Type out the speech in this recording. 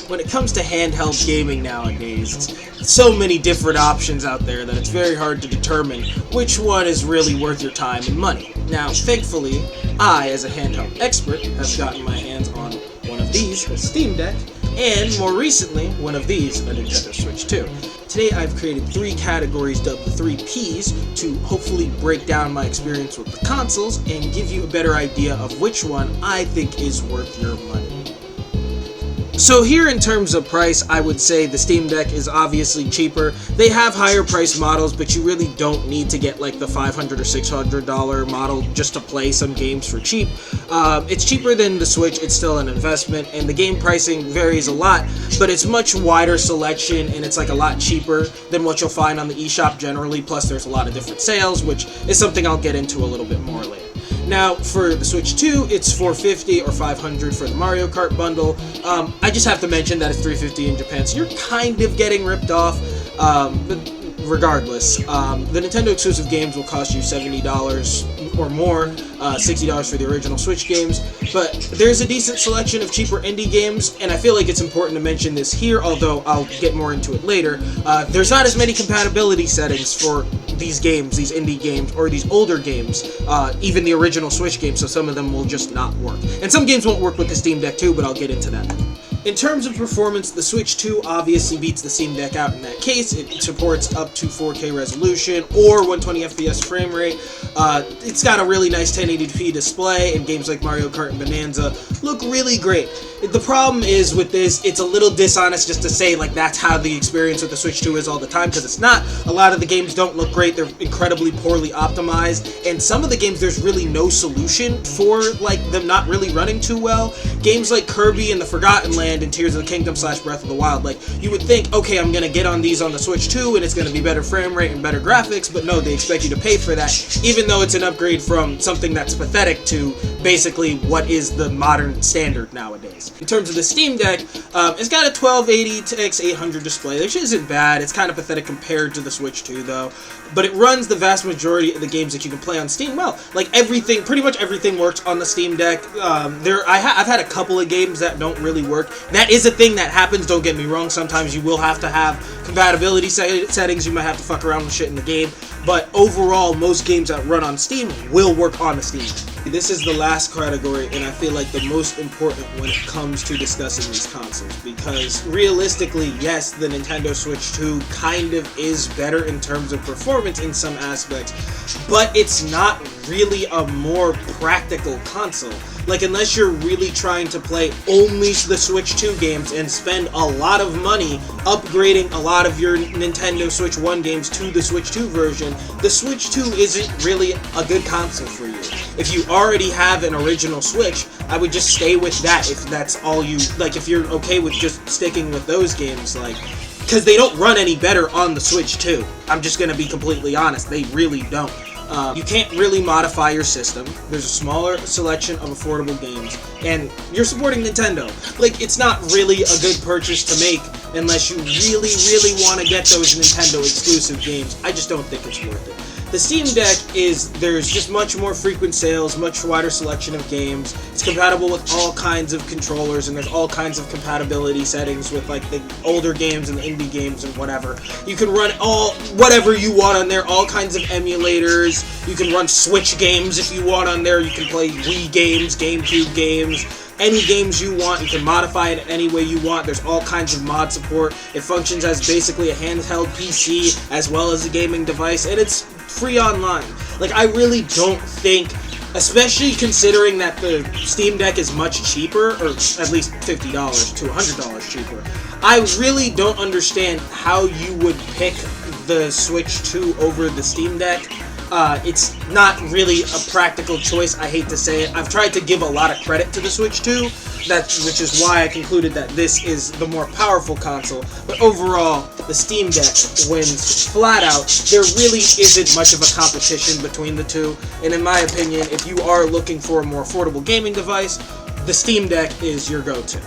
when it comes to handheld gaming nowadays, it's so many different options out there that it's very hard to determine which one is really worth your time and money. Now, thankfully, I, as a handheld expert, have gotten my hands on one of these, a Steam Deck, and more recently, one of these, a Nintendo Switch 2. Today I've created 3 categories dubbed the 3 Ps to hopefully break down my experience with the consoles and give you a better idea of which one I think is worth your money. So here in terms of price, I would say the Steam Deck is obviously cheaper. They have higher price models, but you really don't need to get like the $500 or $600 model just to play some games for cheap. It's cheaper than the Switch, it's still an investment, and the game pricing varies a lot, but it's much wider selection and it's like a lot cheaper than what you'll find on the eShop generally, plus there's a lot of different sales, which is something I'll get into a little bit more later. Now, for the Switch 2, it's $450 or $500 for the Mario Kart bundle. I just have to mention that it's $350 in Japan, so you're kind of getting ripped off. But regardless, the Nintendo exclusive games will cost you $70 or more, $60 for the original Switch games, but there's a decent selection of cheaper indie games, and I feel like it's important to mention this here, although I'll get more into it later. There's not as many compatibility settings for these games, these indie games, or these older games, even the original Switch games, so some of them will just not work. And some games won't work with the Steam Deck too, but I'll get into that. In terms of performance, the Switch 2 obviously beats the Steam Deck out in that case. It supports up to 4K resolution or 120 FPS frame rate. It's got a really nice 1080p display, and games like Mario Kart and Bonanza look really great. The problem is with this, it's a little dishonest just to say like that's how the experience with the Switch 2 is all the time, because it's not. A lot of the games don't look great, they're incredibly poorly optimized, and some of the games there's really no solution for like them not really running too well. Games like Kirby and the Forgotten Land and Tears of the Kingdom / Breath of the Wild, like you would think, okay, I'm gonna get on these on the Switch 2 and it's gonna be better frame rate and better graphics, but no, they expect you to pay for that, even though it's an upgrade from something that's pathetic to basically what is the modern standard nowadays. In terms of the Steam Deck, it's got a 1280x800 display, which isn't bad. It's kind of pathetic compared to the Switch 2 though, but it runs the vast majority of the games that you can play on Steam well. Like everything, pretty much everything works on the Steam Deck. I've had a couple of games that don't really work. That is a thing that happens, don't get me wrong. Sometimes you will have to have compatibility settings, you might have to fuck around with shit in the game, but overall, most games that run on Steam will work on the Steam Deck. This is the last category, and I feel like the most important when it comes to discussing these consoles, because realistically, yes, the Nintendo Switch 2 kind of is better in terms of performance in some aspects, but it's not really a more practical console. Like, unless you're really trying to play only the Switch 2 games and spend a lot of money upgrading a lot of your Nintendo Switch 1 games to the Switch 2 version, the Switch 2 isn't really a good console for you. If you already have an original Switch, I would just stay with that if that's all you, like, if you're okay with just sticking with those games, like, because they don't run any better on the Switch 2. I'm just gonna be completely honest, they really don't. You can't really modify your system. There's a smaller selection of affordable games, and you're supporting Nintendo. Like, it's not really a good purchase to make unless you really, really want to get those Nintendo exclusive games. I just don't think it's worth it. The Steam Deck there's just much more frequent sales, much wider selection of games. It's compatible with all kinds of controllers, and there's all kinds of compatibility settings with like the older games and the indie games and whatever. You can run whatever you want on there, all kinds of emulators. You can run Switch games if you want on there. You can play Wii games, GameCube games. Any games you want, you can modify it any way you want. There's all kinds of mod support. It functions as basically a handheld PC as well as a gaming device, and it's free online. Like, I really don't think, especially considering that the Steam Deck is much cheaper, or at least $50 to $100 cheaper, I really don't understand how you would pick the Switch 2 over the Steam Deck. It's not really a practical choice, I hate to say it. I've tried to give a lot of credit to the Switch 2, which is why I concluded that this is the more powerful console, but overall, the Steam Deck wins flat out. There really isn't much of a competition between the two, and in my opinion, if you are looking for a more affordable gaming device, the Steam Deck is your go-to.